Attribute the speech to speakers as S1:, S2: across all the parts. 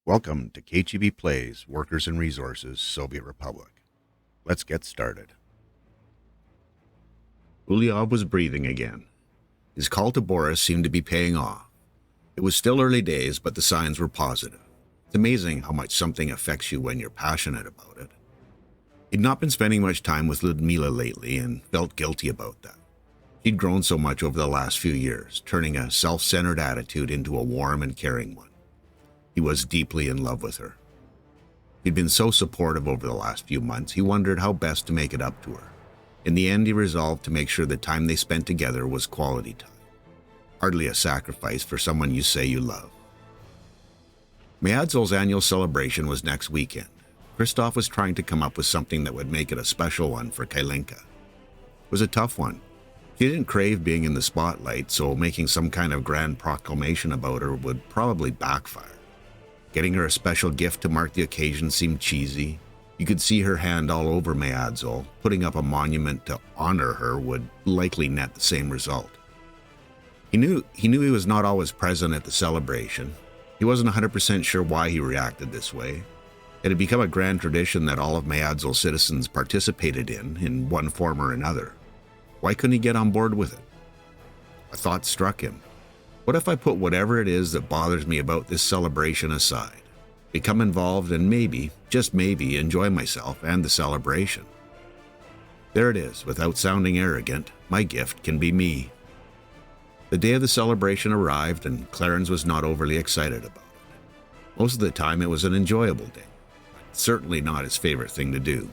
S1: Welcome to kcheebplays, Workers and Resources, Soviet Republic. Let's get started. Ulyov was breathing again. His call to Boris seemed to be paying off. It was still early days, but the signs were positive. It's amazing how much something affects you when you're passionate about it. He'd not been spending much time with Ludmila lately and felt guilty about that. She'd grown so much over the last few years, turning a self-centered attitude into a warm and caring one. He was deeply in love with her. He'd been so supportive over the last few months, he wondered how best to make it up to her. In the end, he resolved to make sure the time they spent together was quality time. Hardly a sacrifice for someone you say you love. Mayadzol's annual celebration was next weekend. Christoph was trying to come up with something that would make it a special one for Kailinka. It was a tough one. She didn't crave being in the spotlight, so making some kind of grand proclamation about her would probably backfire. Getting her a special gift to mark the occasion seemed cheesy. You could see her hand all over Mayadzol. Putting up a monument to honor her would likely net the same result. He knew he was not always present at the celebration. He wasn't 100% sure why he reacted this way. It had become a grand tradition that all of Mayadzol's citizens participated in one form or another. Why couldn't he get on board with it? A thought struck him. What if I put whatever it is that bothers me about this celebration aside, become involved and maybe, just maybe, enjoy myself and the celebration? There it is, without sounding arrogant, my gift can be me. The day of the celebration arrived and Clarence was not overly excited about it. Most of the time it was an enjoyable day, but certainly not his favorite thing to do.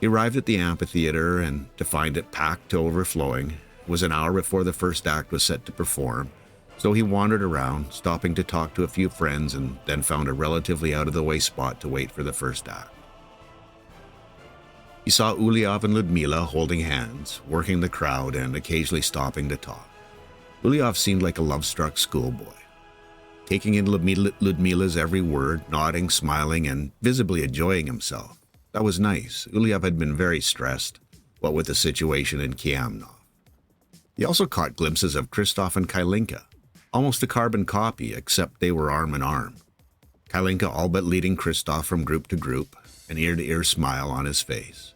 S1: He arrived at the amphitheater and to find it packed to overflowing. It was an hour before the first act was set to perform. So he wandered around, stopping to talk to a few friends, and then found a relatively out-of-the-way spot to wait for the first act. He saw Ulyov and Ludmila holding hands, working the crowd and occasionally stopping to talk. Ulyov seemed like a love-struck schoolboy, taking in Ludmila's every word, nodding, smiling, and visibly enjoying himself. That was nice. Ulyov had been very stressed, what with the situation in Kiamnov. He also caught glimpses of Christoph and Kailinka. Almost a carbon copy, except they were arm in arm. Kailinka all but leading Christoph from group to group, an ear-to-ear smile on his face.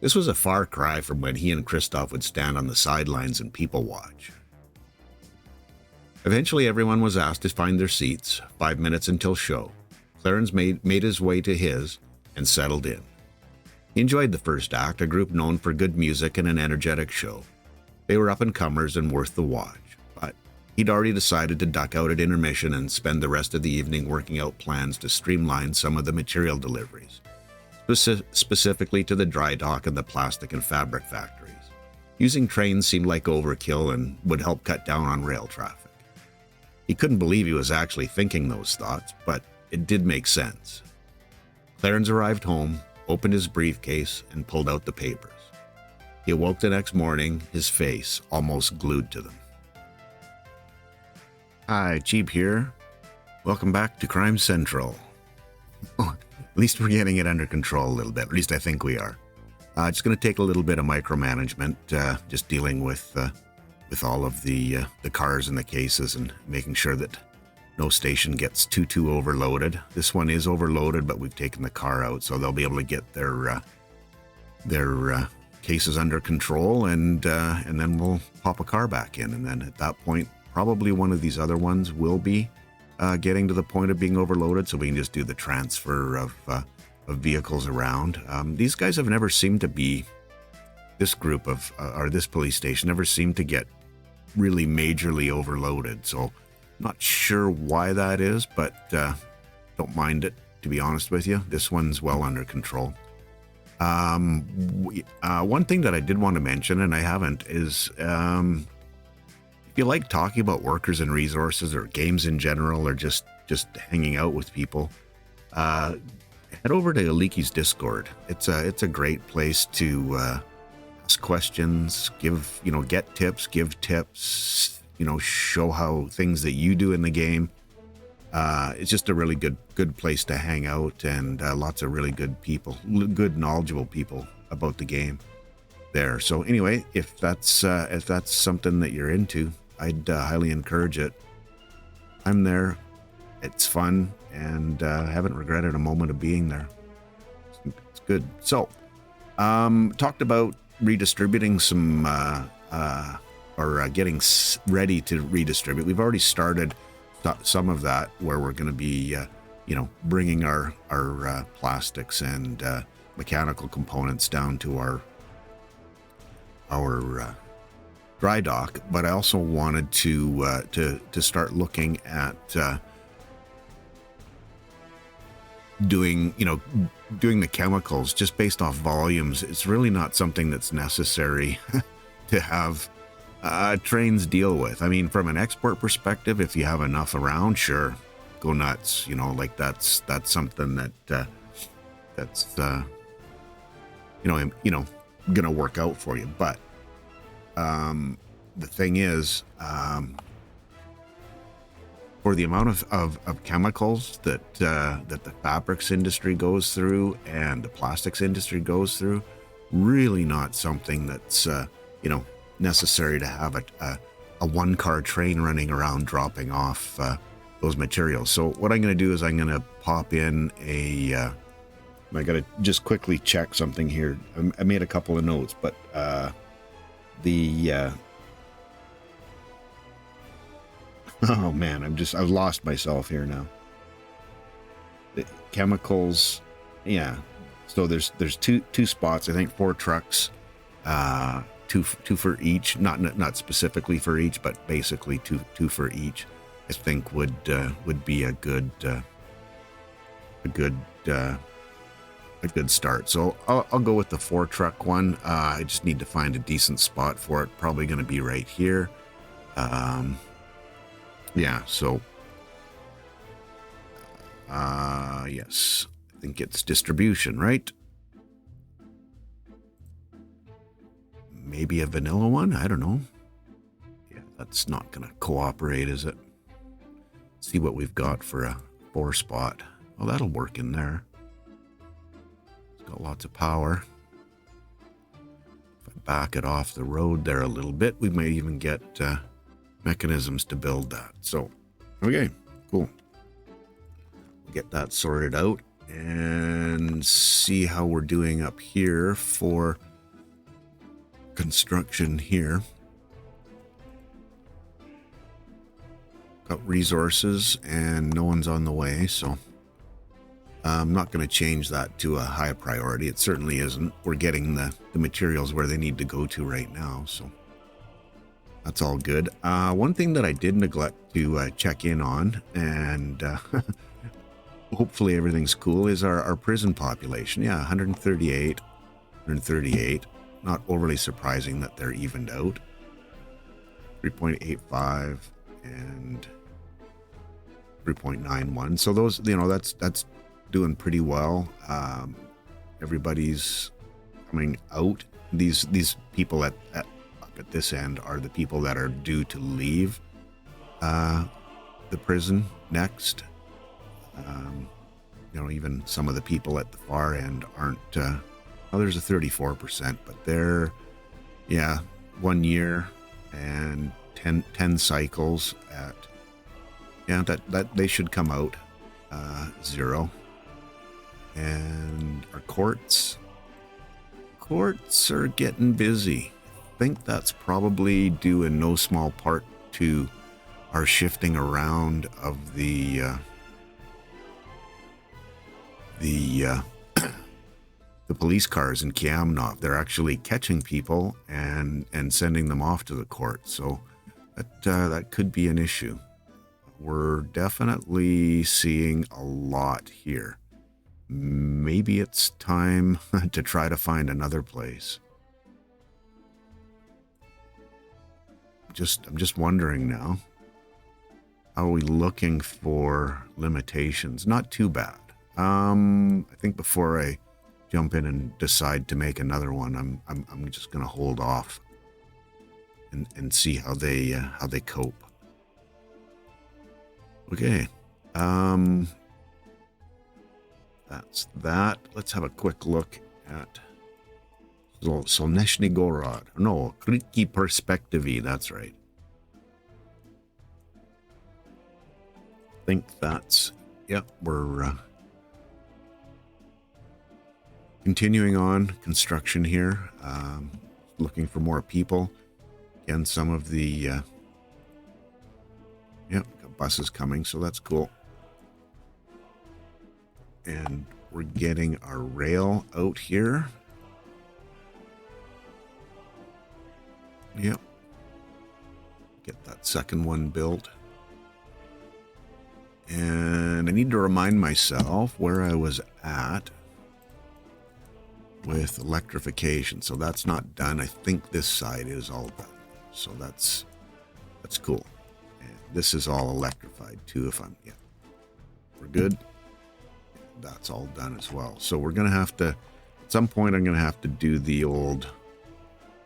S1: This was a far cry from when he and Christoph would stand on the sidelines and people watch. Eventually everyone was asked to find their seats, 5 minutes until show. Clarence made his way to his and settled in. He enjoyed the first act, a group known for good music and an energetic show. They were up-and-comers and worth the watch. He'd already decided to duck out at intermission and spend the rest of the evening working out plans to streamline some of the material deliveries, specifically to the dry dock and the plastic and fabric factories. Using trains seemed like overkill and would help cut down on rail traffic. He couldn't believe he was actually thinking those thoughts, but it did make sense. Clarence arrived home, opened his briefcase, and pulled out the papers. He awoke the next morning, his face almost glued to them. Hi, Cheeb here. Welcome back to Crime Central. At least we're getting it under control a little bit. At least I think we are. It's going to take a little bit of micromanagement, just dealing with all of the cars and the cases and making sure that no station gets too overloaded. This one is overloaded, but we've taken the car out, so they'll be able to get their cases under control, and then we'll pop a car back in, and then at that point, probably one of these other ones will be getting to the point of being overloaded, so we can just do the transfer of vehicles around. These guys have never seemed to be, this group of, or this police station never seemed to get really majorly overloaded, so not sure why that is, but don't mind it, to be honest with you. This one's well under control. One thing that I did want to mention, and I haven't, is if you like talking about workers and resources or games in general, or just hanging out with people, head over to Aliki's Discord. It's a great place to ask questions, get tips, give tips, show how things that you do in the game. It's just a really good place to hang out, and lots of really good people, good knowledgeable people about the game there. So anyway, if that's something that you're into, I'd highly encourage it. I'm there it's fun, and haven't regretted a moment of being there. It's good. So, talked about redistributing some, or getting ready to redistribute. We've already started some of that, where we're going to be, bringing our plastics and mechanical components down to our dry dock. But I also wanted to start looking at doing the chemicals just based off volumes. It's really not something that's necessary to have trains deal with. I mean, from an export perspective, if you have enough around, sure, go nuts. Like that's something that's gonna work out for you. But the thing is, for the amount of chemicals that the fabrics industry goes through and the plastics industry goes through, really not something that's necessary to have a one-car train running around dropping off those materials. So what I'm going to do is I'm going to pop in I got to just quickly check something here. I made a couple of notes, but oh man, I've lost myself here now. The chemicals, yeah. So there's two spots. I think 4 trucks, two for each. Not specifically for each, but basically two for each. I think would be a good start. So I'll go with the 4 truck one. I just need to find a decent spot for it. Probably going to be right here. Yeah, so yes, I think it's distribution, right? Maybe a vanilla one, I don't know. Yeah, that's not gonna cooperate, is it? See what we've got for a 4 spot. Oh, that'll work in there. It's got lots of power. If I back it off the road there a little bit, we might even get mechanisms to build that. So, okay, cool. Get that sorted out and see how we're doing up here for construction here. Got resources and no one's on the way, so I'm not going to change that to a high priority. It certainly isn't. We're getting the materials where they need to go to right now, so that's all good. One thing that I did neglect to check in on, and hopefully everything's cool, is our prison population. Yeah, 138. Not overly surprising that they're evened out. 3.85 and 3.91. So those, that's doing pretty well. Everybody's coming out. These people up at this end are the people that are due to leave the prison next. Even some of the people at the far end aren't. There's a 34%, but they're 1 year and 10 cycles at that they should come out 0. And our courts are getting busy. I think that's probably due in no small part to our shifting around of the police cars in Kiamnov. They're actually catching people and sending them off to the court. So that could be an issue. We're definitely seeing a lot here. Maybe it's time to try to find another place. I'm just wondering now. How are we looking for limitations? Not too bad. I think before I jump in and decide to make another one, I'm just gonna hold off and see how they cope. Okay. That's that. Let's have a quick look at Solnechny Gorod. No, Kriki Perspektivi, that's right. think that's, yep, we're continuing on construction here. Looking for more people. Again, some of the, yep, got buses coming, so that's cool. And we're getting our rail out here. Yep. Get that second one built. And I need to remind myself where I was at with electrification. So that's not done. I think this side is all done. So that's cool. And this is all electrified too, if I'm, yeah. We're good. That's all done as well. So we're going to have to, at some point I'm going to have to do the old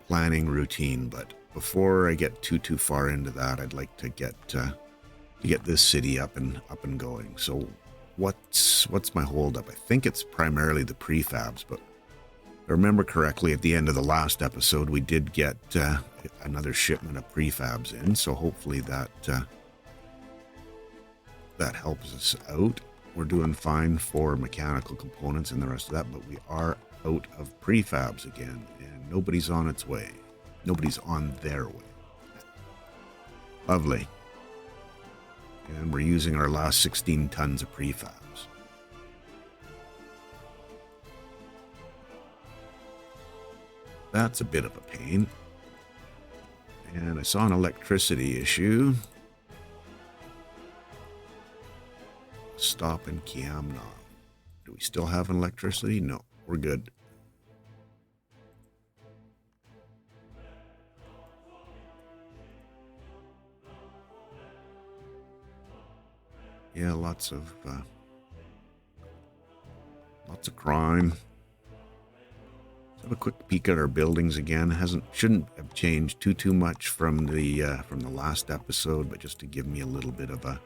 S1: planning routine, but before I get too far into that, I'd like to get this city up and going. So what's my holdup? I think it's primarily the prefabs, but if I remember correctly, at the end of the last episode, we did get another shipment of prefabs in, so hopefully that helps us out. We're doing fine for mechanical components and the rest of that, but we are out of prefabs again, and nobody's on its way. Nobody's on their way. Lovely. And we're using our last 16 tons of prefabs. That's a bit of a pain. And I saw an electricity issue. Stop in Kiamna. Do we still have an electricity? No, we're good. Yeah, lots of crime. Let's have a quick peek at our buildings again. Shouldn't have changed too much from the last episode, but just to give me a little bit of an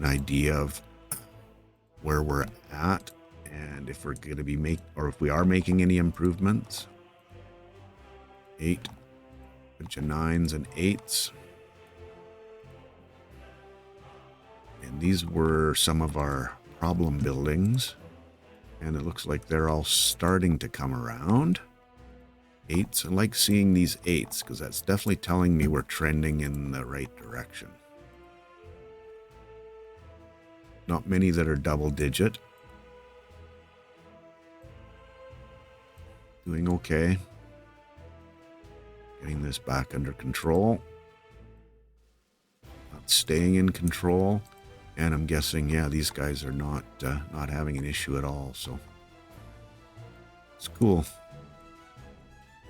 S1: idea of where we're at and if we're going to be if we are making any improvements. 8, bunch of 9s and 8s. And these were some of our problem buildings. And it looks like they're all starting to come around. 8s. I like seeing these 8s because that's definitely telling me we're trending in the right direction. Not many that are double digit. Doing okay. Getting this back under control. Not staying in control. And I'm guessing, yeah, these guys are not having an issue at all, so it's cool.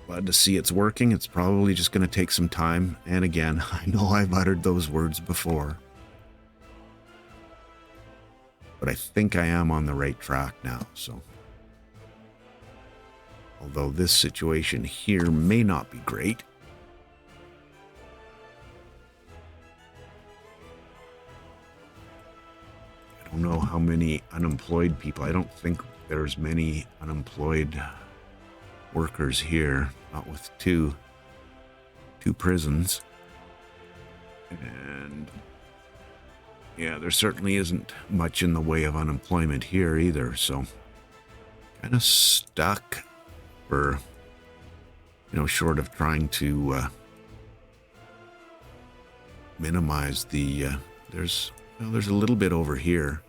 S1: Glad to see it's working. It's probably just going to take some time. And again, I know I've uttered those words before, but I think I am on the right track now, so. Although this situation here may not be great. I don't know how many unemployed people. I don't think there's many unemployed workers here, not with two prisons. And yeah, there certainly isn't much in the way of unemployment here either, so kind of stuck for, short of trying to minimize the, there's a little bit over here.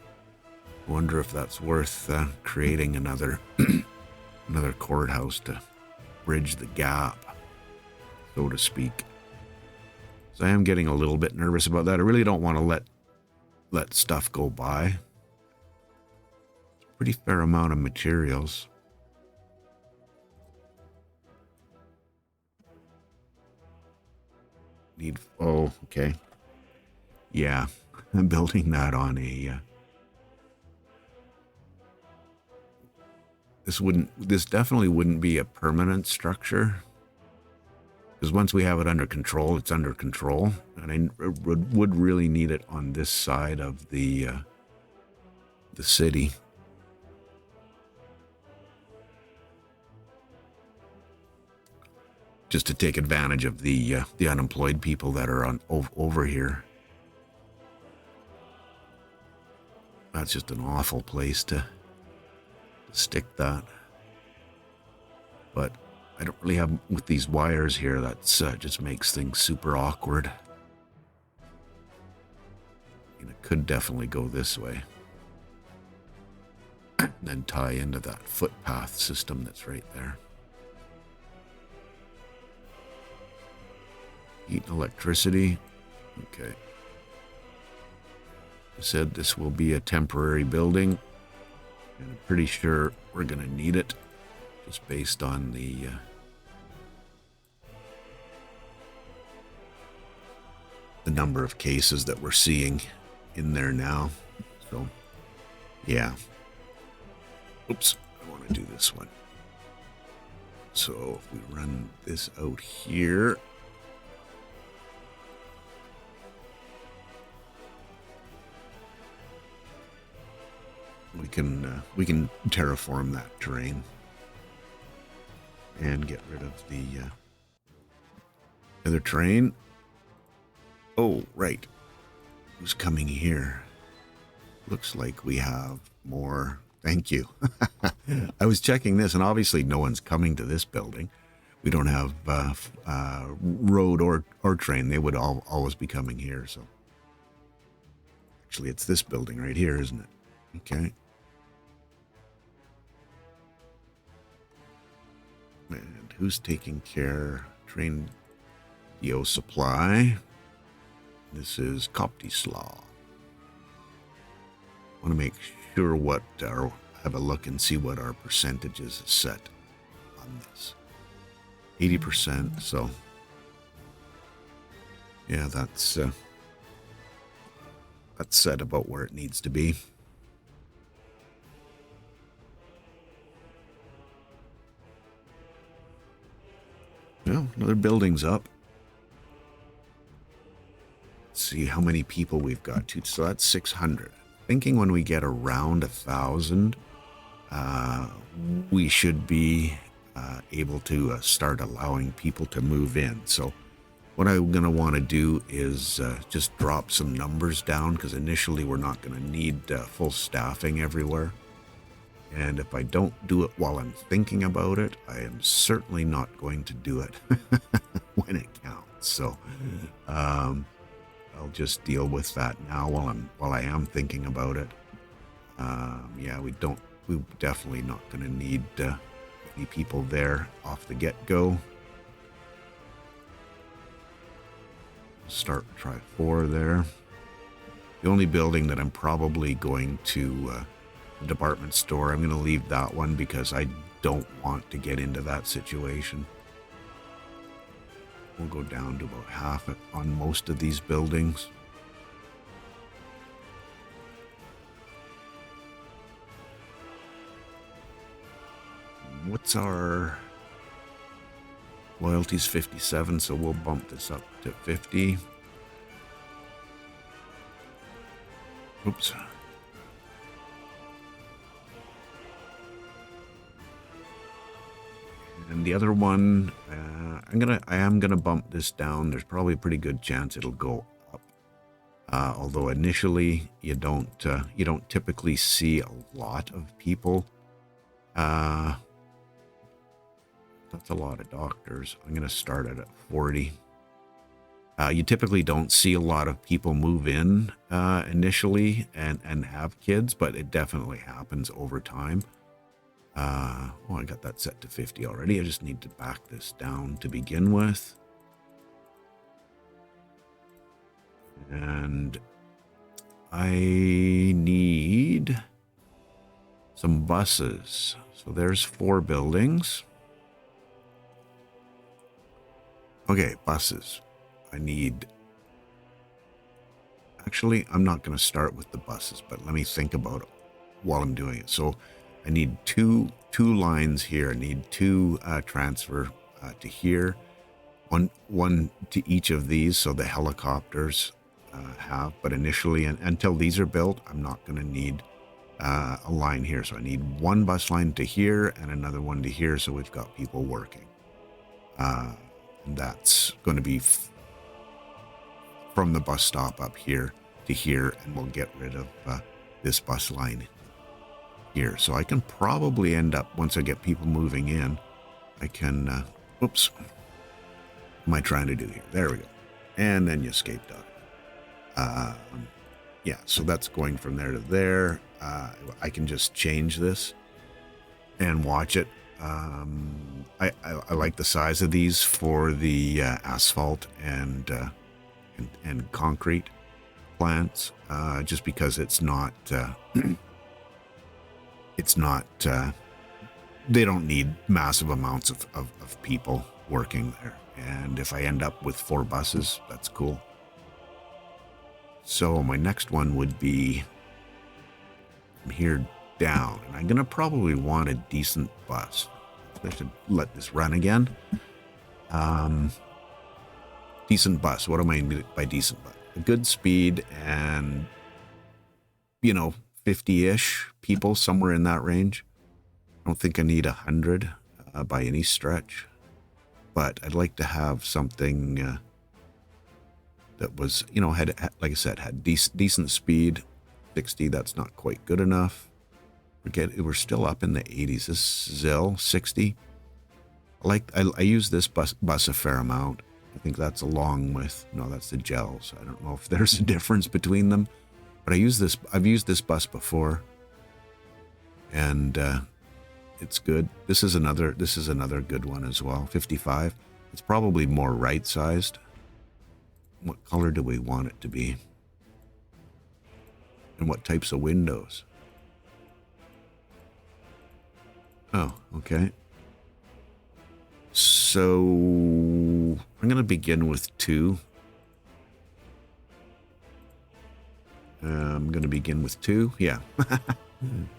S1: I wonder if that's worth creating another another courthouse to bridge the gap, so to speak. So I am getting a little bit nervous about that. I really don't want to let stuff go by. It's a pretty fair amount of materials. Oh, okay. Yeah, I'm building that on a... This definitely wouldn't be a permanent structure. Because once we have it under control, it's under control. And I would really need it on this side of the city. Just to take advantage of the unemployed people that are over here. That's just an awful place to stick that. But I don't really have, with these wires here, that's just makes things super awkward. And it could definitely go this way. And then tie into that footpath system that's right there. Heat and electricity. Okay. I said this will be a temporary building, and I'm pretty sure we're going to need it, just based on the number of cases that we're seeing in there now. So, yeah. Oops, I want to do this one. So if we run this out here, we can terraform that terrain and get rid of the other terrain. Oh, right. Who's coming here? Looks like we have more. Thank you. I was checking this, and obviously no one's coming to this building. We don't have road or train. They would always be coming here. So actually, it's this building right here, isn't it? Okay. And who's taking care? Train DO supply. This is Coptislaw. I want to make sure what our, have a look and see what our percentages is set on this. 80%, so yeah, that's set about where it needs to be. Well, another building's up. Let's see how many people we've got to. So that's 600. Thinking when we get around 1,000, we should be able to start allowing people to move in. So what I'm going to want to do is just drop some numbers down, because initially we're not going to need full staffing everywhere. And if I don't do it while I'm thinking about it, I am certainly not going to do it when it counts. So I'll just deal with that now while I am thinking about it. Yeah, we're definitely not going to need any people there off the get-go. Try 4 there. The only building that I'm probably going to the department store, I'm going to leave that one because I don't want to get into that situation. We'll go down to about half on most of these buildings. What's our loyalty's 57, so we'll bump this up to 50. Oops. And the other one, I am gonna bump this down. There's probably a pretty good chance it'll go up. Although initially you don't typically see a lot of people. That's a lot of doctors. I'm gonna start it at 40. You typically don't see a lot of people move in initially and have kids, but it definitely happens over time. Oh, I got that set to 50 already. I just need to back this down to begin with. And I need some buses. So there's 4 buildings. Okay, buses. I need... Actually, I'm not going to start with the buses, but let me think about it while I'm doing it. So I need two lines here. I need 2 transfer to here, one to each of these, so the helicopters have. But initially, until these are built, I'm not going to need a line here. So I need 1 bus line to here and another one to here, so we've got people working. And that's going to be from the bus stop up here to here, and we'll get rid of this bus line here. So I can probably end up, once I get people moving in, I can, oops, what am I trying to do here? There we go. And then you escaped out. Yeah, so that's going from there to there. I can just change this and watch it. I like the size of these for the asphalt and concrete plants, just because it's not they don't need massive amounts of people working there. And if I end up with 4 buses, that's cool. So my next one would be from here down, and I'm gonna probably want a decent bus. I should let this run again. Decent bus. What do I mean by decent bus? A good speed and, 50-ish people, somewhere in that range. I don't think I need 100 by any stretch, but I'd like to have something that was, had, like I said, had decent speed. 60, that's not quite good enough. We're still up in the 80s. This is Zill 60. I use this bus a fair amount. I think that's along with, no, that's the gels. I don't know if there's a difference between them, but I've used this bus before, and it's good. This is another good one as well. 55. It's probably more right-sized. What color do we want it to be? And what types of windows? Oh, okay. So I'm going to begin with 2. I'm going to begin with 2. Yeah.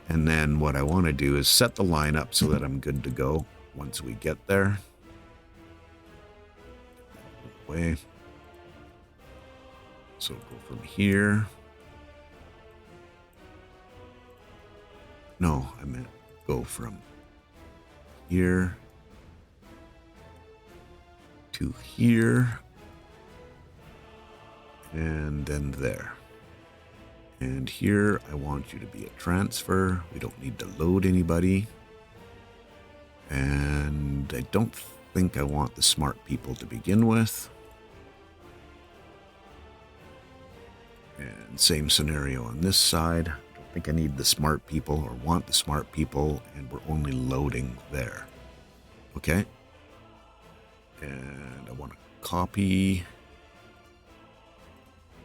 S1: And then what I want to do is set the line up so that I'm good to go once we get there. Way. So go from here. No, I meant go from here to here, and then there. And here, I want you to be a transfer. We don't need to load anybody. And I don't think I want the smart people to begin with. And same scenario on this side. I don't think I need the smart people or want the smart people, and we're only loading there. Okay. And I want to copy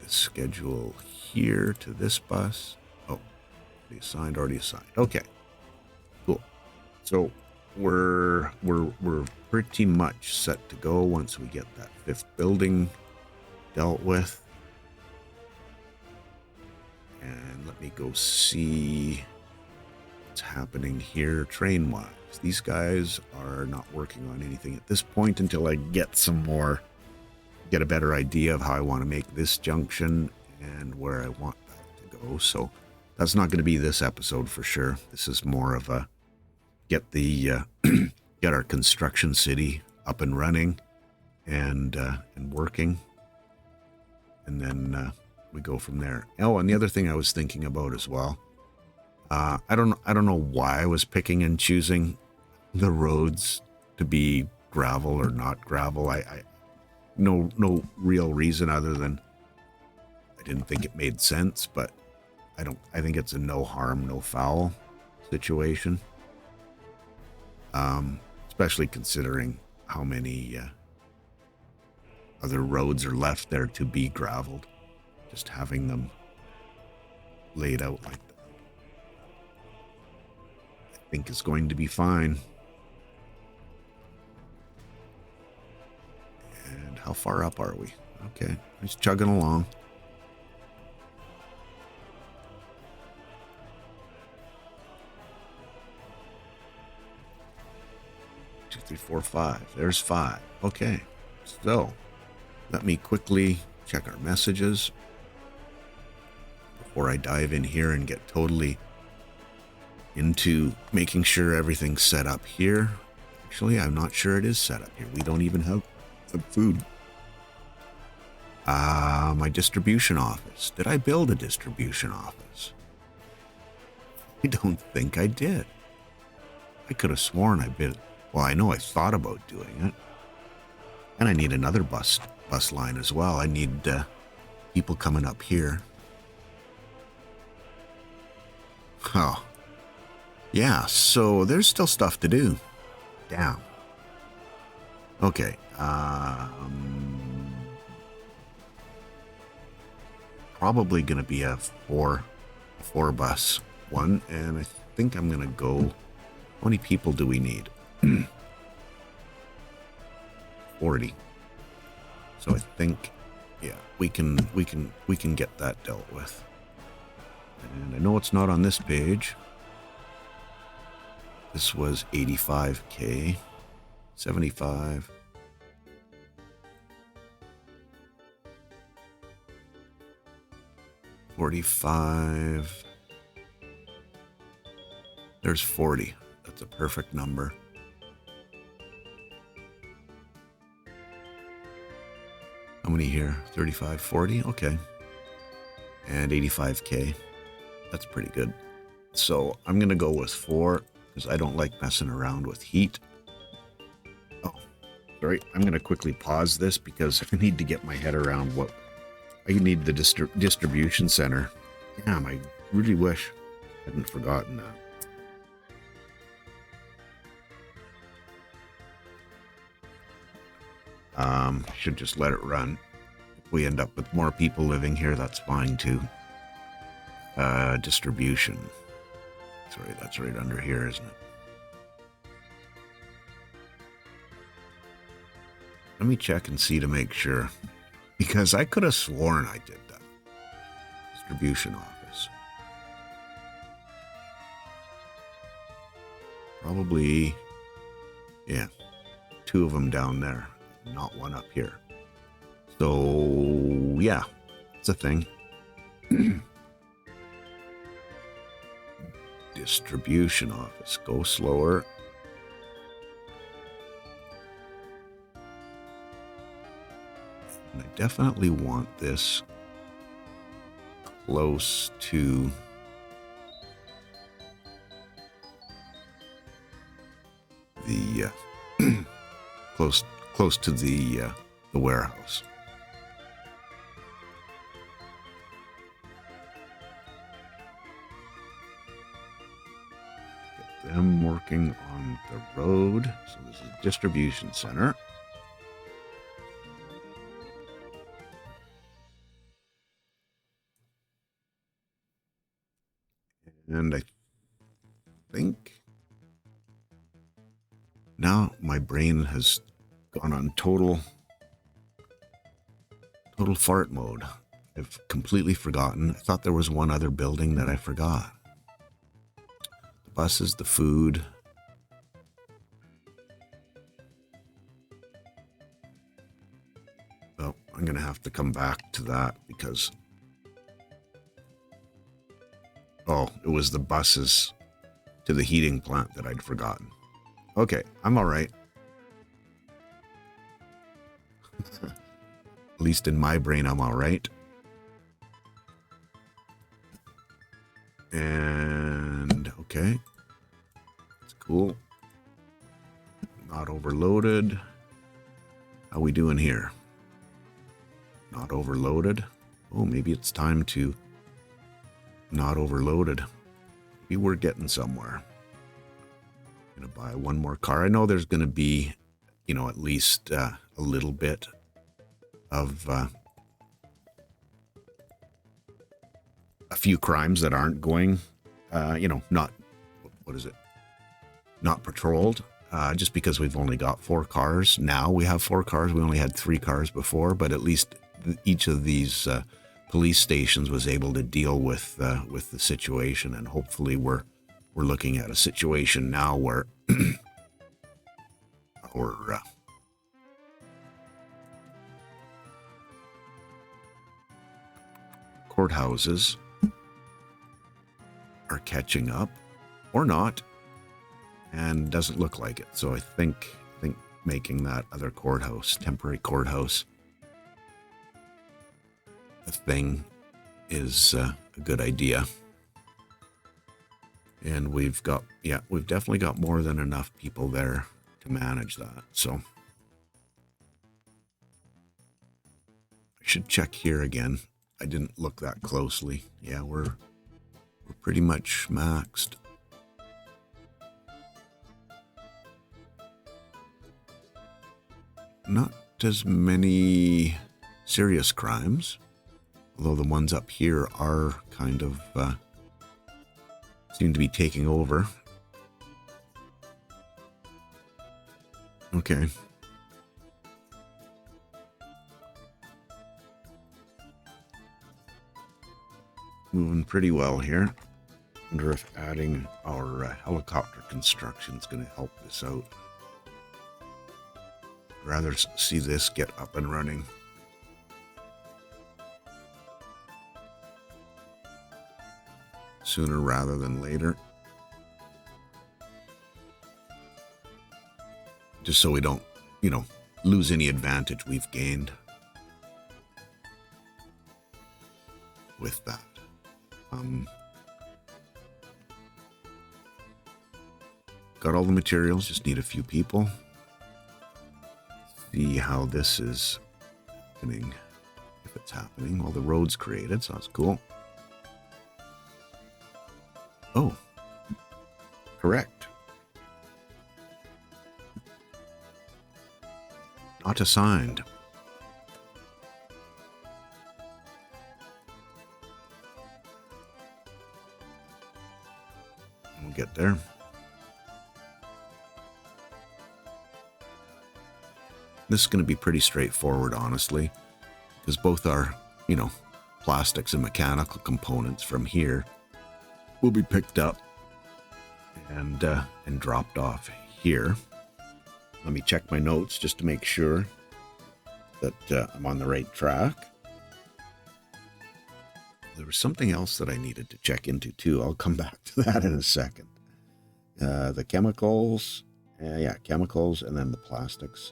S1: the schedule here to this bus. Oh, already assigned. Okay, cool. So we're pretty much set to go once we get that 5th building dealt with. And let me go see what's happening here train-wise. These guys are not working on anything at this point until I get a better idea of how I want to make this junction and where I want that to go. So that's not going to be this episode for sure. This is more of a get our construction city up and running and working, and then we go from there. Oh, and the other thing I was thinking about as well, I don't know why I was picking and choosing the roads to be gravel or not gravel. I no real reason other than I didn't think it made sense, but I think it's a no harm, no foul situation. Especially considering how many other roads are left there to be graveled. Just having them laid out like that, I think is going to be fine. And how far up are we? Okay, just chugging along. Two, 3, 4, 5. There's 5. Okay, so let me quickly check our messages before I dive in here and get totally into making sure everything's set up here. Actually, I'm not sure it is set up here. We don't even have food. My distribution office. Did I build a distribution office? I don't think I did. I could have sworn I bid. Well, I know I thought about doing it. And I need another bus line as well. I need people coming up here. Oh. Yeah, so there's still stuff to do. Damn. Okay. Probably going to be a four bus one, and I think I'm going to go. How many people do we need? 40. So I think, yeah, we can get that dealt with. And I know it's not on this page. This was 85K, 75. $45. There's 40. That's a perfect number. How many here? 35, 40? Okay. And 85K. That's pretty good. So I'm going to go with 4 because I don't like messing around with heat. Oh, sorry. I'm going to quickly pause this because I need to get my head around what I need the distribution center. Damn, I really wish I hadn't forgotten that. Should just let it run. If we end up with more people living here, that's fine too. Distribution. Sorry, that's right under here, isn't it? Let me check and see to make sure. Because I could have sworn I did that. Distribution office. Probably, yeah, 2 of them down there, not 1 up here. So, yeah, it's a thing. Distribution office, go slower. And I definitely want this close to the close to the warehouse. Get them working on the road. So this is distribution center. And I think now my brain has gone on total fart mode. I've completely forgotten. I thought there was one other building that I forgot. The buses, the food. Well, I'm going to have to come back to that because... Oh, it was the buses to the heating plant that I'd forgotten. Okay, I'm all right. At least in my brain, I'm all right. And, okay. That's cool. Not overloaded. How we doing here? Not overloaded. Oh, maybe it's time to... Not overloaded. Maybe we're getting somewhere. Gonna buy 1 more car. I know there's gonna be, you know, at least a little bit of a few crimes that aren't going, you know, not, what is it? Not patrolled. Just because we've only got 4 cars. Now we have 4 cars. We only had 3 cars before, but at least each of these police stations was able to deal with the situation, and hopefully we're looking at a situation now where our courthouses are catching up, or not, and doesn't look like it. So I think making that other courthouse, temporary courthouse, a thing is a good idea. And we've definitely got more than enough people there to manage that. So I should check here again. I didn't look that closely. Yeah, we're pretty much maxed. Not as many serious crimes, although the ones up here are kind of seem to be taking over. Okay. Moving pretty well here. Wonder if adding our helicopter construction is going to help this out. I'd rather see this get up and running. Sooner rather than later. Just so we don't, lose any advantage we've gained with that. Got all the materials, just need a few people. See how this is happening, if it's happening. Well, the road's created, so that's cool. Oh, correct. Not assigned. We'll get there. This is going to be pretty straightforward, honestly, because both our, plastics and mechanical components from here will be picked up and dropped off here. Let me check my notes just to make sure that I'm on the right track. There was something else that I needed to check into too. I'll come back to that in a second. The chemicals, chemicals, and then the plastics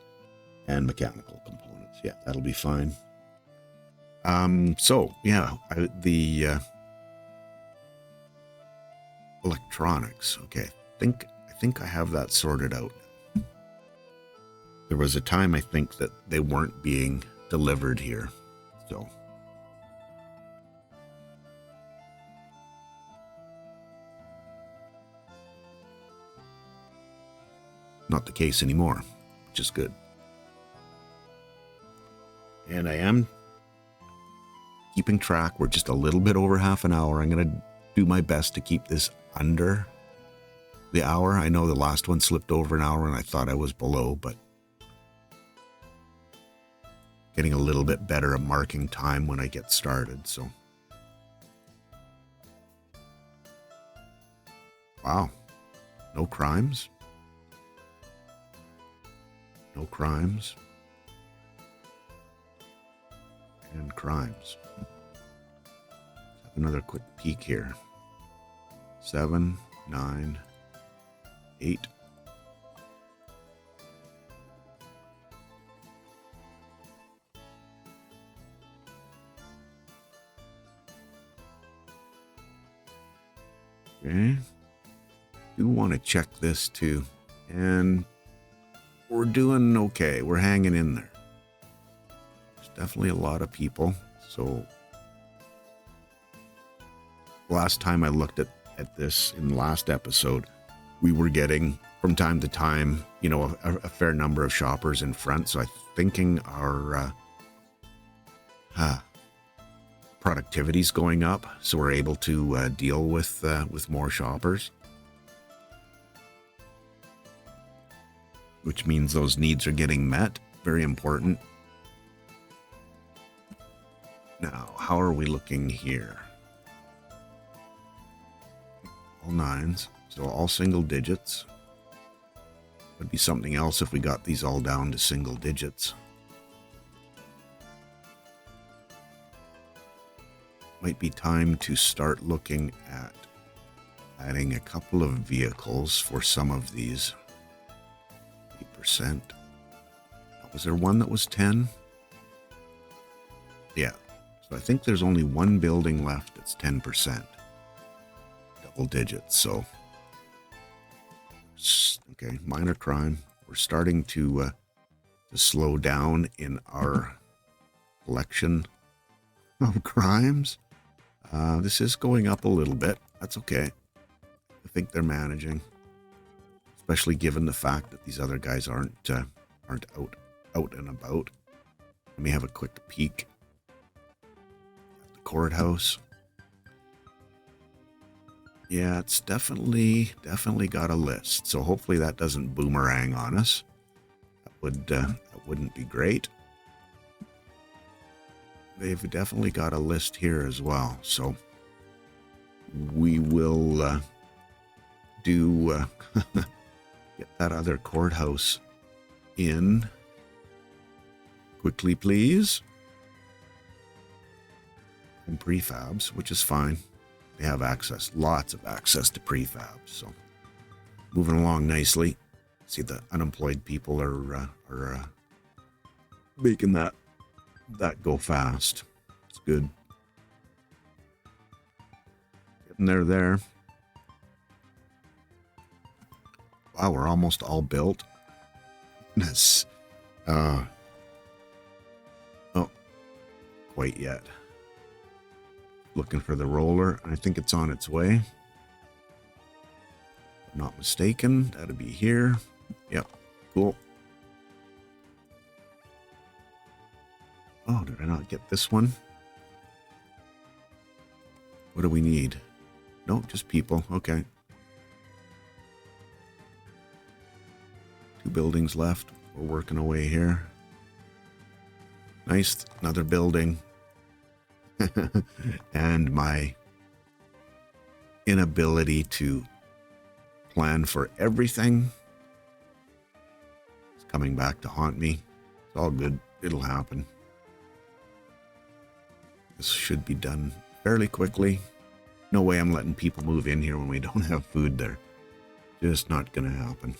S1: and mechanical components. Yeah, that'll be fine. The electronics. Okay, I think I have that sorted out. There was a time I think that they weren't being delivered here, so. Not the case anymore, which is good. And I am keeping track. We're just a little bit over half an hour. I'm going to do my best to keep this under the hour. I know the last one slipped over an hour and I thought I was below, but getting a little bit better at marking time when I get started, so. Wow. No crimes. No crimes. And crimes. Let's have another quick peek here. 7, 9, 8. Okay. Do want to check this too. And we're doing okay. We're hanging in there. There's definitely a lot of people. So last time I looked at this in the last episode, we were getting from time to time, a fair number of shoppers in front. So I'm thinking our productivity's going up, so we're able to deal with more shoppers, which means those needs are getting met. Very important. Now, how are we looking here? All nines, so all single digits. Would be something else if we got these all down to single digits. Might be time to start looking at adding a couple of vehicles for some of these. 8%. Was there one that was 10? Yeah. So I think there's only one building left that's 10%. Double digits. So Okay, minor crime. We're starting to slow down in our collection of crimes. This is going up a little bit. That's okay. I think they're managing, especially given the fact that these other guys aren't out and about. Let me have a quick peek at the courthouse. Yeah, it's definitely got a list. So hopefully that doesn't boomerang on us. That wouldn't be great. They've definitely got a list here as well. So we will get that other courthouse in quickly, please. And prefabs, which is fine. They have access, lots of access to prefabs. So moving along nicely. See, the unemployed people are making that go fast. It's good. Getting there. Wow, we're almost all built. That's quite yet. Looking for the roller. I think it's on its way. If I'm not mistaken, that'll be here. Yep, cool. Oh, did I not get this one? What do we need? No, just people. Okay. 2 buildings left. We're working away here. Nice, another building. And my inability to plan for everything is coming back to haunt me. It's all good. It'll happen. This should be done fairly quickly. No way I'm letting people move in here when we don't have food there. Just not going to happen.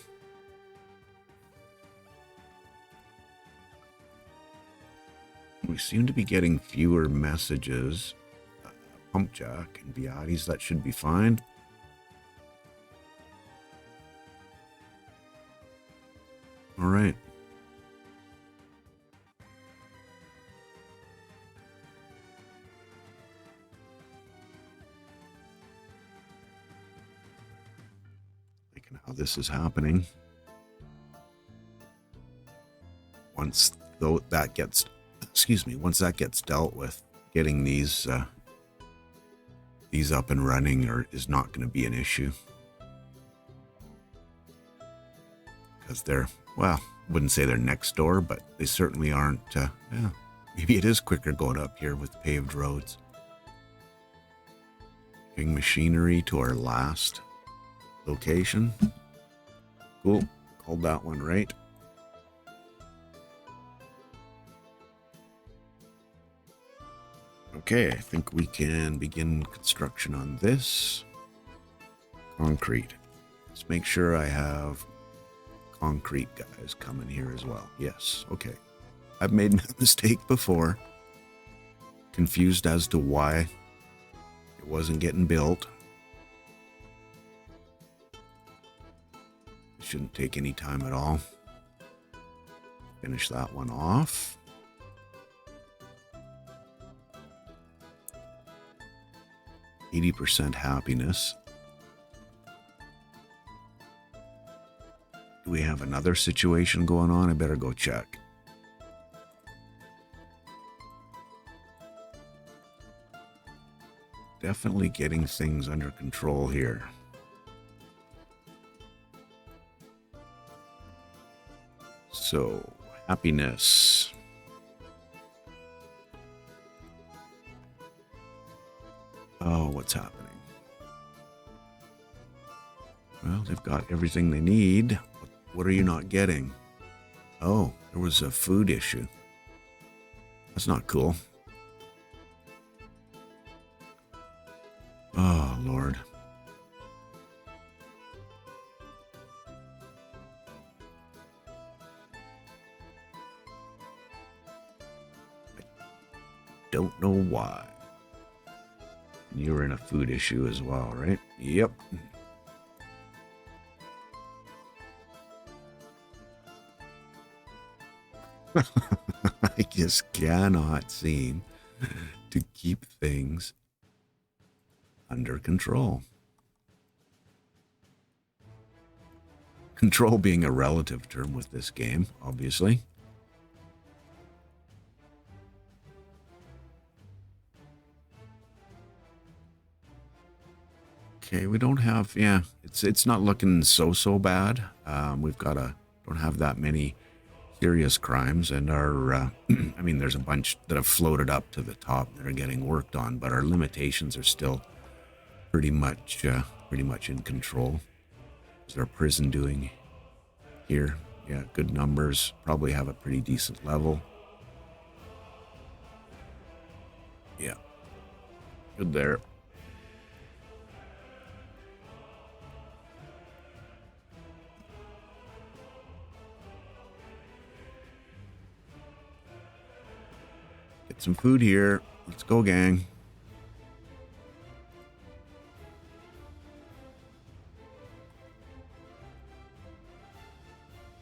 S1: We seem to be getting fewer messages. Pump jack and Beaties, that should be fine. All right. Thinking how this is happening. Once that gets dealt with, getting these up and running is not going to be an issue. Because they're, well, wouldn't say they're next door, but they certainly aren't. Maybe it is quicker going up here with paved roads. Bring machinery to our last location. Cool. Called that one right. Okay, I think we can begin construction on this. Concrete. Let's make sure I have concrete guys coming here as well. Yes, okay. I've made a mistake before. Confused as to why it wasn't getting built. It shouldn't take any time at all. Finish that one off. %, happiness. Do we have another situation going on? I better go check. Definitely getting things under control here. So, happiness. Oh, what's happening? Well, they've got everything they need. What are you not getting? Oh, there was a food issue. That's not cool. Oh, Lord. I don't know why. You're in a food issue as well, right? Yep. I just cannot seem to keep things under control. Control being a relative term with this game, obviously. Okay, we don't have, yeah, it's not looking so bad. We've got don't have that many serious crimes, and our, I mean, there's a bunch that have floated up to the top that are getting worked on, but our limitations are still pretty much in control. What's our prison doing here? Yeah, good numbers. Probably have a pretty decent level. Yeah, good there. Get some food here. Let's go, gang.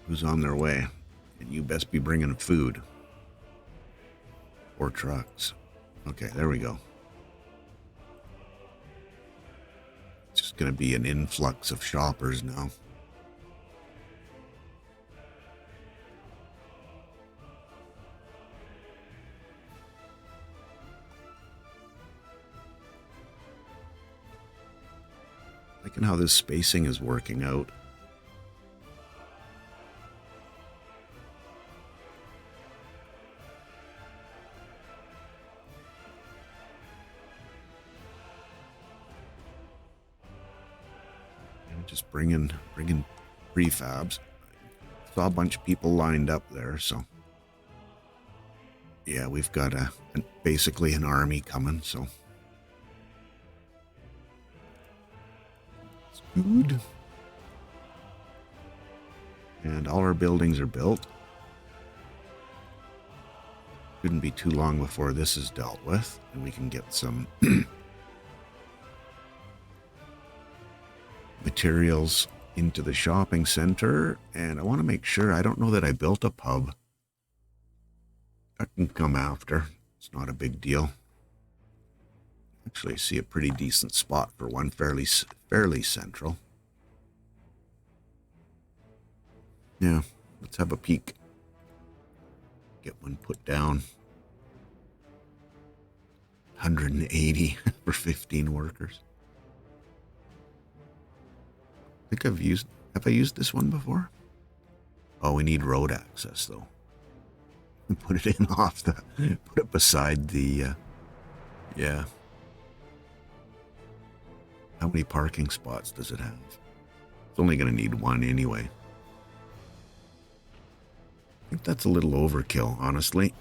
S1: Who's on their way? And you best be bringing food. Or trucks. Okay, there we go. It's just going to be an influx of shoppers now. Liking how this spacing is working out. Just bringing prefabs. Saw a bunch of people lined up there, so yeah, we've got basically an army coming. So it's good, and all our buildings are built. Shouldn't be too long before this is dealt with, and we can get some materials into the shopping center. And I want to make sure, I don't know that I built a pub. That can come after. It's not a big deal. Actually, I see a pretty decent spot for one, fairly central. Yeah, let's have a peek. Get one put down. 180 for 15 workers. I think have I used this one before? Oh, we need road access though. Put it in put it beside the, yeah. How many parking spots does it have? It's only going to need one anyway. I think that's a little overkill, honestly.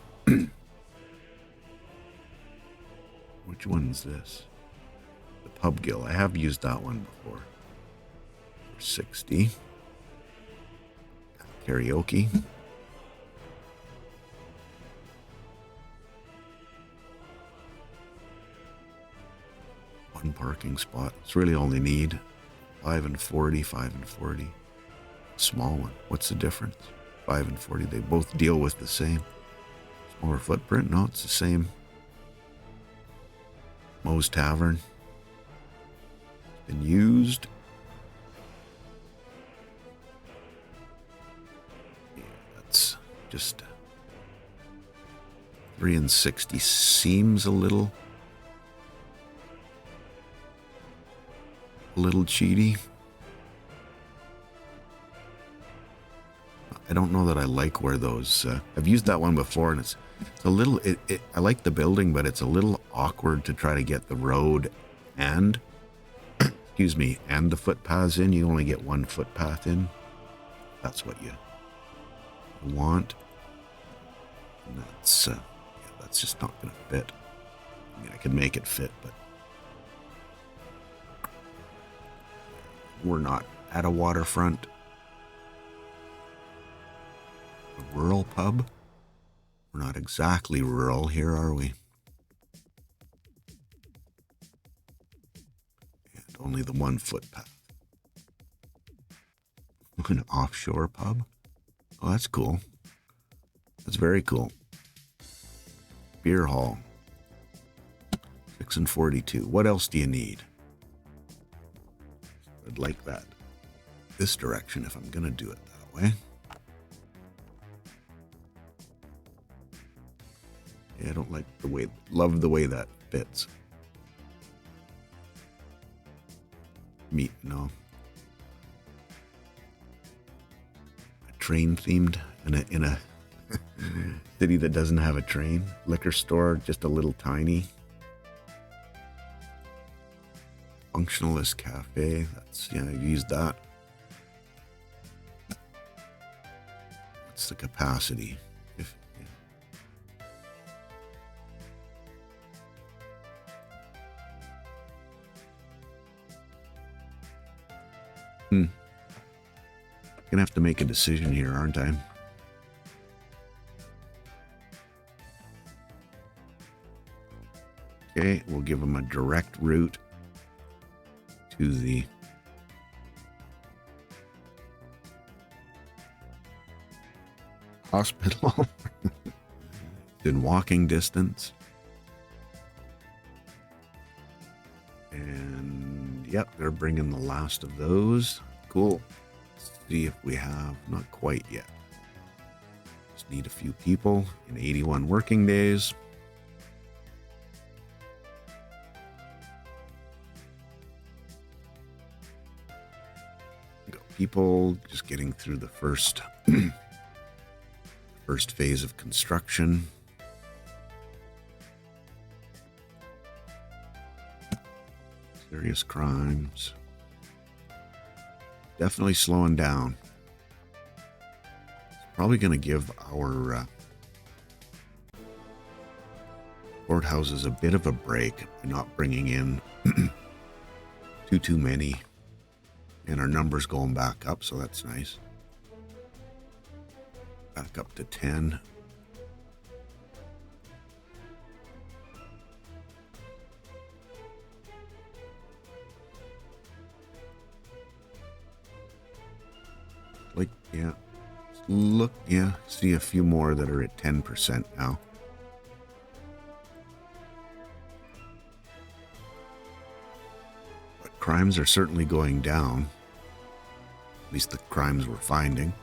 S1: Which one's this? The Pub Gill. I have used that one before. 60. Karaoke. One parking spot. It's really only need 5 and 40, 5 and 40. Small one. What's the difference? 5 and 40. They both deal with the same. Smaller footprint? No, it's the same. Moe's Tavern. Been used. Just 3 and 60 seems a little cheaty. I don't know that I like where those I've used that one before, and it's a little I like the building, but it's a little awkward to try to get the road and excuse me, and the footpaths in. You only get one footpath in. That's what you want. And that's yeah, that's just not going to fit. I mean, I could make it fit, but we're not at a waterfront. A rural pub? We're not exactly rural here, are we? And only the one footpath. An offshore pub? Oh, that's cool. That's very cool. Beer hall. 6 and 42. What else do you need? I'd like that. This direction if I'm going to do it that way. Yeah, I don't like the way, love the way that fits. Meat, no. A train themed in a city that doesn't have a train. Liquor store, just a little tiny. Functionalist cafe, that's, yeah, I've used that. What's the capacity? Gonna have to make a decision here, aren't I? Okay, we'll give them a direct route to the hospital. In walking distance. And yep, they're bringing the last of those. Cool. Let's see if we have, not quite yet. Just need a few people in 81 working days. Got people just getting through the first first phase of construction. Serious crimes. Definitely slowing down. It's probably going to give our courthouses a bit of a break by not bringing in too many. And our numbers going back up, so that's nice. Back up to 10. Like, yeah, look, yeah, see a few more that are at 10% now. But crimes are certainly going down. At least the crimes we're finding.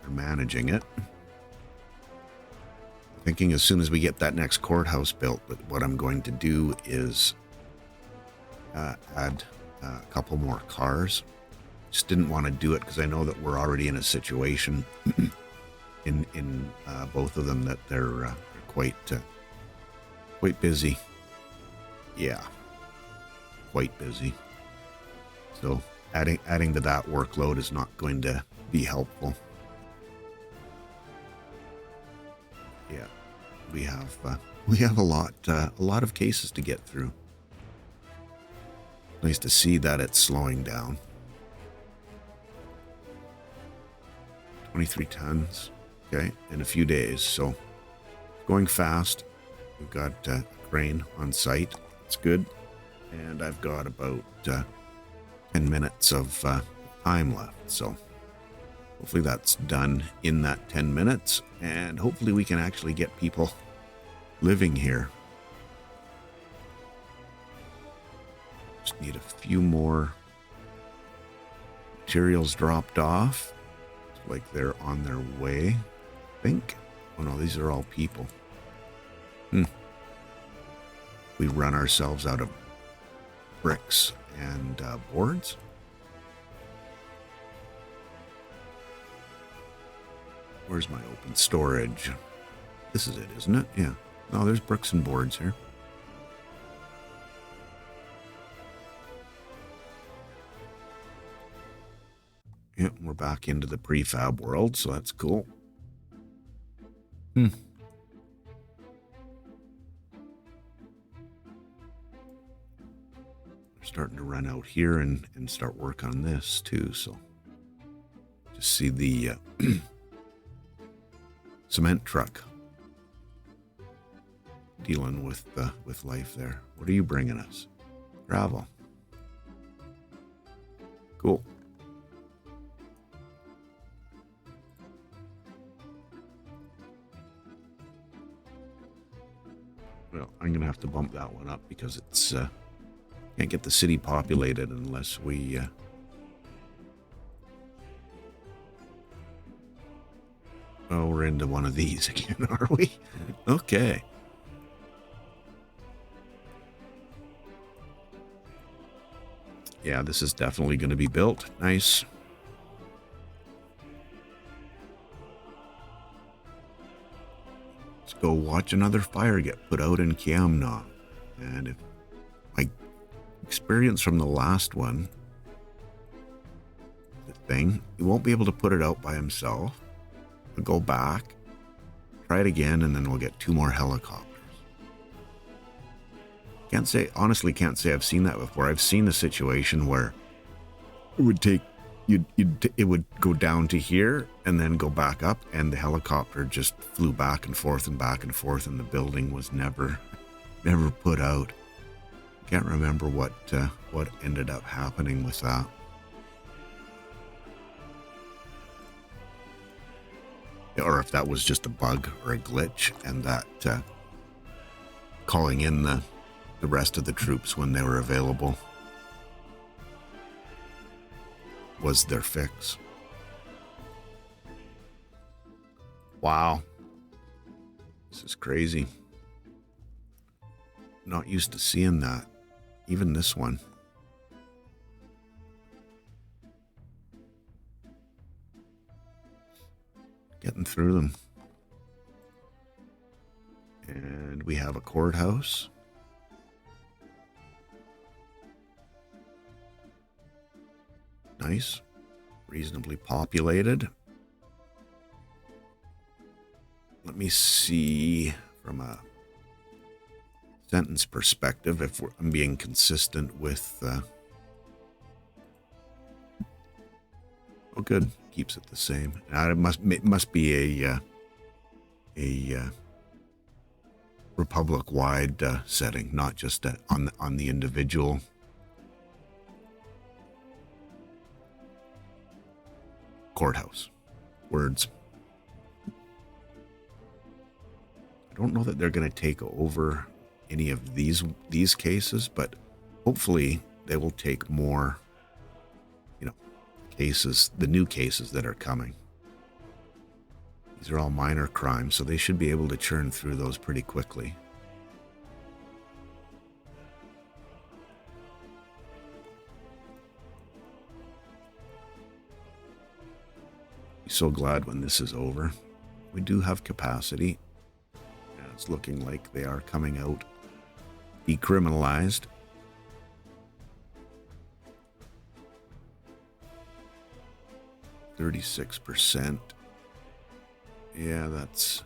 S1: They're managing it. Thinking as soon as we get that next courthouse built, but what I'm going to do is add a couple more cars. Just didn't want to do it because I know that we're already in a situation in both of them that they're quite busy. Yeah, quite busy. So adding to that workload is not going to be helpful. Yeah, we have a lot of cases to get through. Nice to see that it's slowing down. 23 tons, okay, in a few days. So going fast. We've got a crane on site. It's good. And I've got about 10 minutes of time left. So hopefully that's done in that 10 minutes. And hopefully we can actually get people living here. Just need a few more materials dropped off. It's like they're on their way, I think. Oh no, these are all people. We run ourselves out of bricks and boards. Where's my open storage? This is it, isn't it? Yeah. No, there's bricks and boards here. Yep, we're back into the prefab world, so that's cool. We're starting to run out here and start work on this too, so just see the cement truck dealing with life there. What are you bringing us? Gravel. Cool. Well, I'm going to have to bump that one up because it's can't get the city populated unless we oh, we're into one of these again, are we? Okay. Yeah, this is definitely going to be built. Nice. Let's go watch another fire get put out in Kiamna. And if my experience from the last one, the thing, he won't be able to put it out by himself. We'll go back, try it again, and then we'll get 2 more helicopters. Honestly can't say I've seen that before. I've seen a situation where it would take, it would go down to here and then go back up, and the helicopter just flew back and forth, and the building was never put out. Can't remember what ended up happening with that. Or if that was just a bug or a glitch, and that calling in the rest of the troops when they were available was their fix. Wow. This is crazy. Not used to seeing that. Even this one. Getting through them. And we have a courthouse. Nice. Reasonably populated. Let me see from a sentence perspective if I'm being consistent with... oh, good. Keeps it the same. It must be a republic-wide setting, not just on the individual. Courthouse. Words. I don't know that they're going to take over any of these cases, but hopefully they will take more, cases, the new cases that are coming. These are all minor crimes, so they should be able to churn through those pretty quickly. So glad when this is over. We do have capacity. And it's looking like they are coming out decriminalized. %36%. Yeah, that's...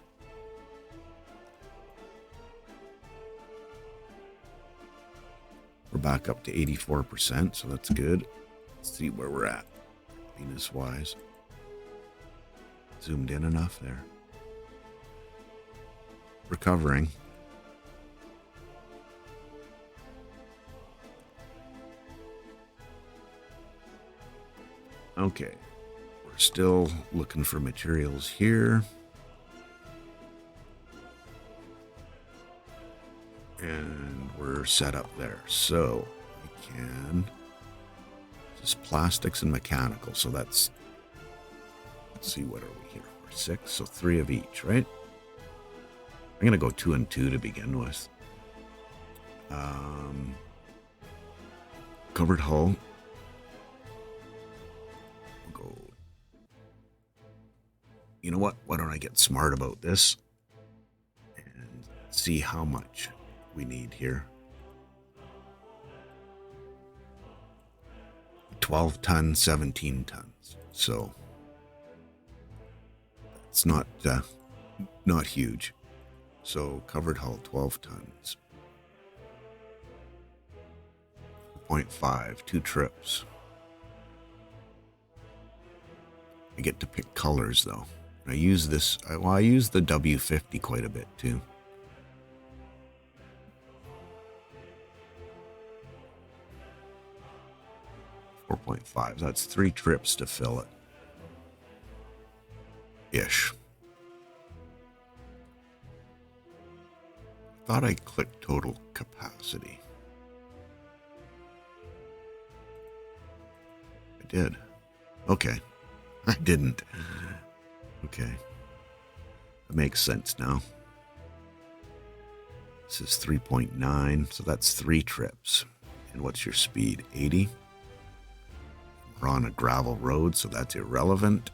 S1: We're back up to 84%, so that's good. Let's see where we're at, penis-wise. Zoomed in enough there. Recovering. Okay. We're still looking for materials here. And we're set up there. So we can... This is plastics and mechanical, so that's... Let's see, what are we here for? 6, so 3 of each, right? I'm going to go 2 and 2 to begin with. Covered hull. We'll go... You know what? Why don't I get smart about this and see how much we need here. 12 tons, 17 tons. So... It's not huge. So covered hull, 12 tons. 0.5, 2 trips. I get to pick colors though. I use this, I use the W50 quite a bit too. .5, that's 3 trips to fill it. Ish. thought I clicked total capacity. I did. Okay. I didn't. Okay. That makes sense now. This is 3.9, so that's 3 trips. And what's your speed? 80? We're on a gravel road, so that's irrelevant.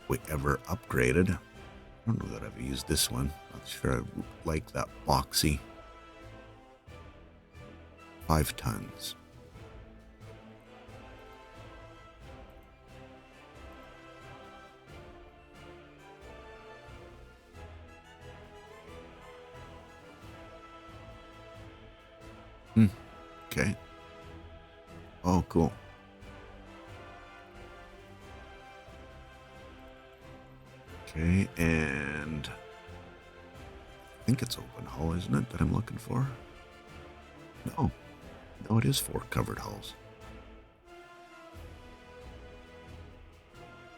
S1: We ever upgraded. I don't know that I've used this one. Not sure I like that boxy. 5 tons. Okay. Oh, cool. Okay, and I think it's open hull, isn't it, that I'm looking for? No. No, it is 4 covered hulls.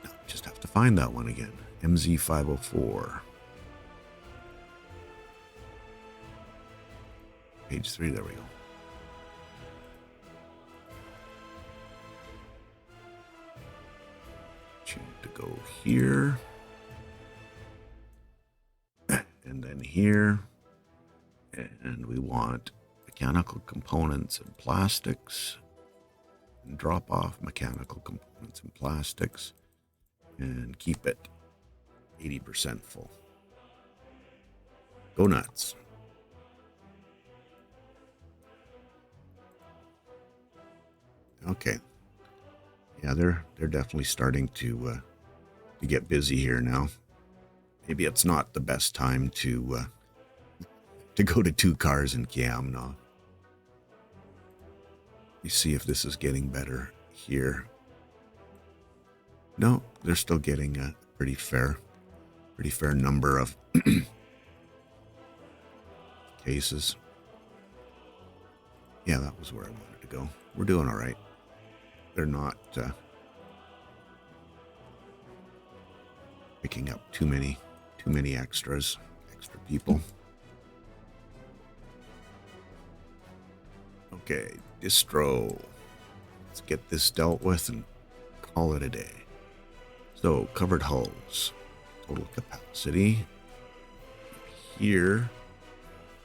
S1: No, just have to find that one again. MZ504. Page 3, there we go. Choose to go here. And then here. And we want mechanical components and plastics. And drop off mechanical components and plastics. And keep it 80% full. Go nuts. Okay. Yeah, they're definitely starting to get busy here now. Maybe it's not the best time to go to 2 cars in Kiamna. You see if this is getting better here. No, they're still getting a pretty fair number of cases. Yeah, that was where I wanted to go. We're doing all right. They're not picking up too many extra people. Okay, distro. Let's get this dealt with and call it a day. So, covered hulls. Total capacity. Here.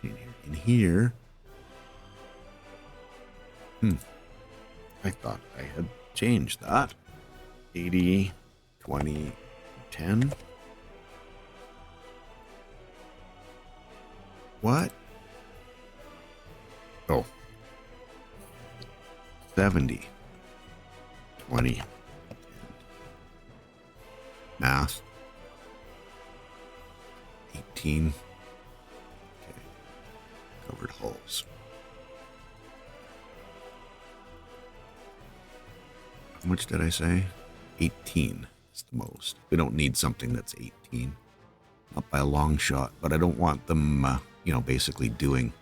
S1: In here. I thought I had changed that. 80, 20, 10. What? Oh. 70. 20. Math. 18. Okay. Covered hulls. How much did I say? 18 is the most. We don't need something that's 18. Not by a long shot, but I don't want them, basically doing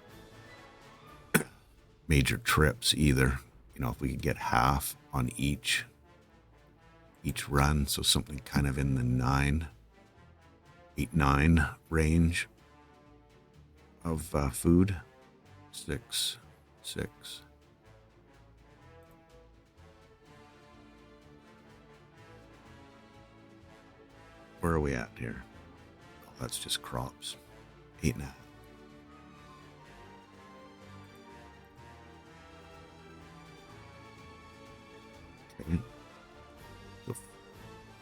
S1: major trips either. If we could get half on each run, so something kind of in the 8-9 range of food. 6. Where are we at here? Oh, that's just crops. 8.5. Okay. So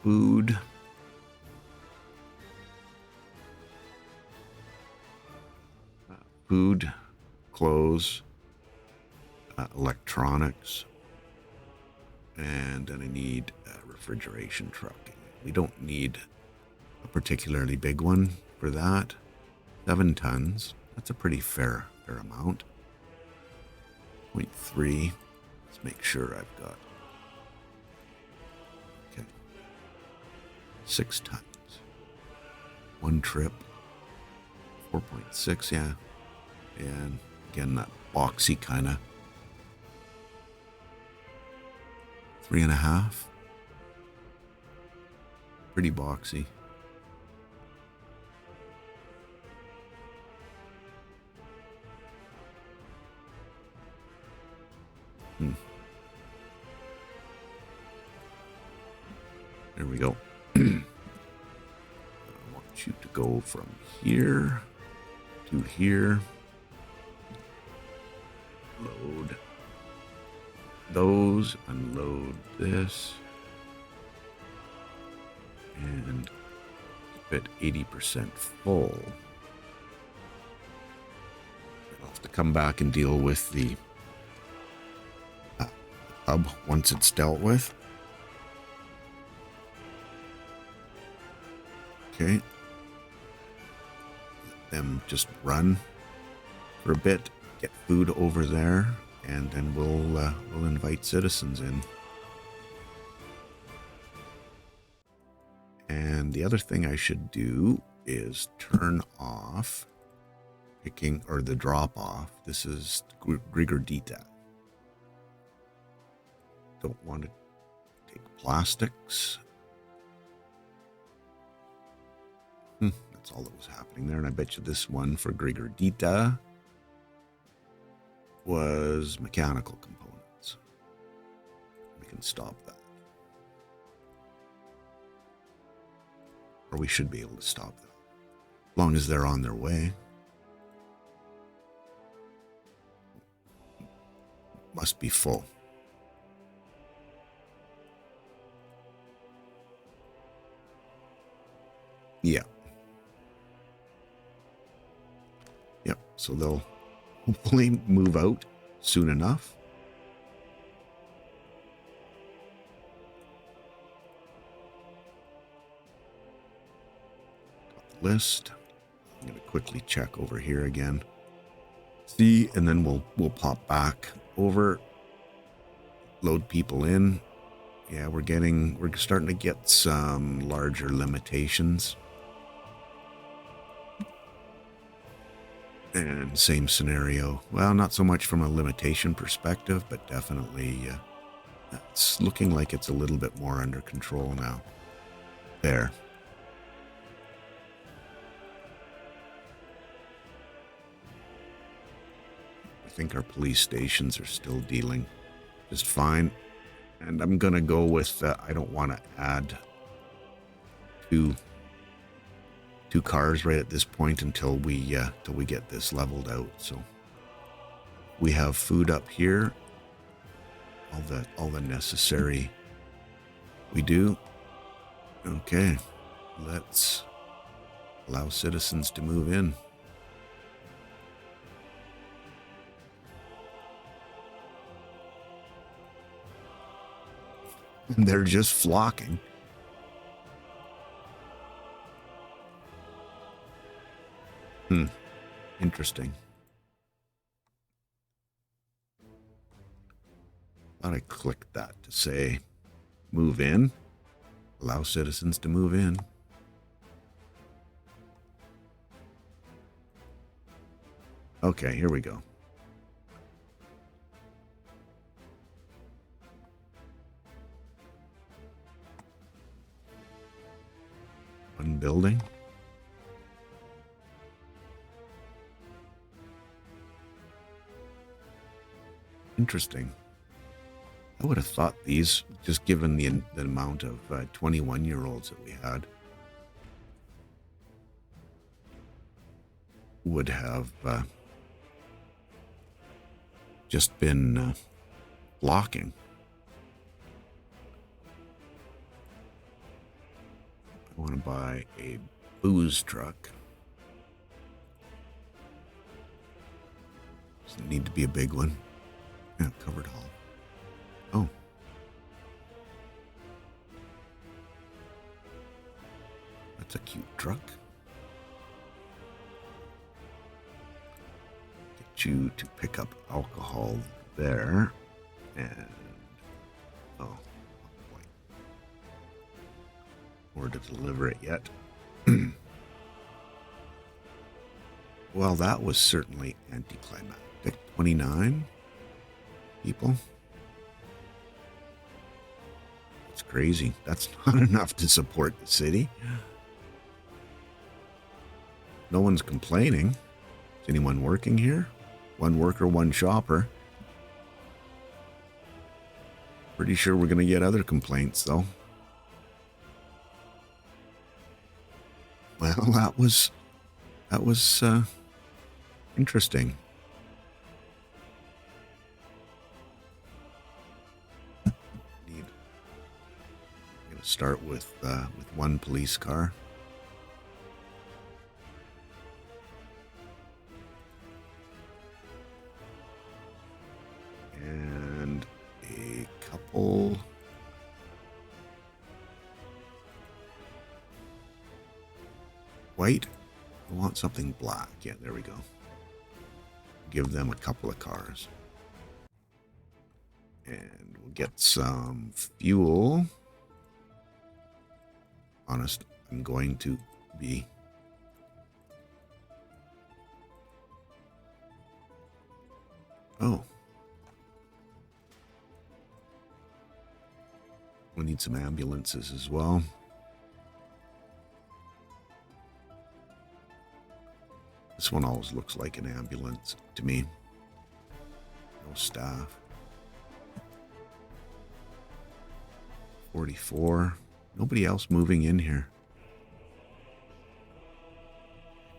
S1: food. Food, clothes, electronics, and then I need a refrigeration truck. We don't need a particularly big one for that. 7 tons. That's a pretty fair amount. 0.3. Let's make sure I've got. Okay. 6 tons. 1 trip. 4.6, yeah. And again, that boxy kind of. 3.5. Pretty boxy. There we go. I want you to go from here to here. Load those, unload this, and keep it 80% full. I'll have to come back and deal with the hub once it's dealt with. Okay. Let them just run for a bit, get food over there, and then we'll invite citizens in. And the other thing I should do is turn off picking or the drop off. This is Grigordita. Don't want to take plastics. That's all that was happening there. And I bet you this one for Grigordita was mechanical components. We can stop that. Or we should be able to stop that. As long as they're on their way. Must be full. Yeah. Yep, so they'll hopefully move out soon enough. Got the list. I'm going to quickly check over here again. See, and then we'll pop back over, load people in. Yeah, we're starting to get some larger limitations. And same scenario. Well, not so much from a limitation perspective, but definitely it's looking like it's a little bit more under control now. There. I think our police stations are still dealing just fine. And I'm going to go with, I don't want to add two cars right at this point until we get this leveled out. So we have food up here, all the necessary we do. Okay, let's allow citizens to move in. And they're just flocking. Interesting. Thought I clicked that to say move in, allow citizens to move in. Okay, here we go. One building. Interesting. I would have thought these, just given the amount of 21-year-olds that we had, would have just been blocking. I want to buy a booze truck. Doesn't need to be a big one. Yeah, covered hull. Oh. That's a cute truck. Get you to pick up alcohol there. And, oh, boy. Or to deliver it yet. Well, that was certainly anticlimactic. 29 people. Let's crazy. That's not enough to support the city. No one's complaining. Is anyone working here? One worker, one shopper. Pretty sure we're going to get other complaints, though. Well, that was interesting. I'm going to start with one police car. And a couple. White. I want something black. Yeah, there we go. Give them a couple of cars. And we'll get some fuel. Honest, I'm going to be... Oh. We need some ambulances as well. This one always looks like an ambulance to me. No staff. 44. Nobody else moving in here.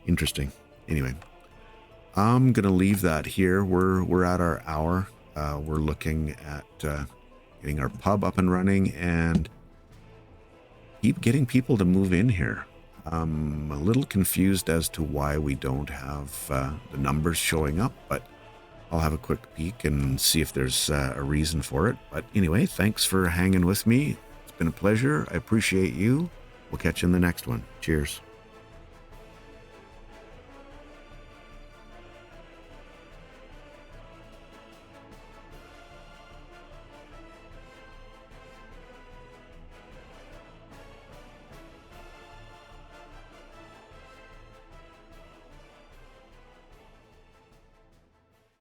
S1: Interesting. Anyway, I'm gonna leave that here. We're at our hour. We're looking at getting our pub up and running and keep getting people to move in here. I'm a little confused as to why we don't have the numbers showing up, but I'll have a quick peek and see if there's a reason for it. But anyway, thanks for hanging with me. It's been a pleasure. I appreciate you. We'll catch you in the next one. Cheers.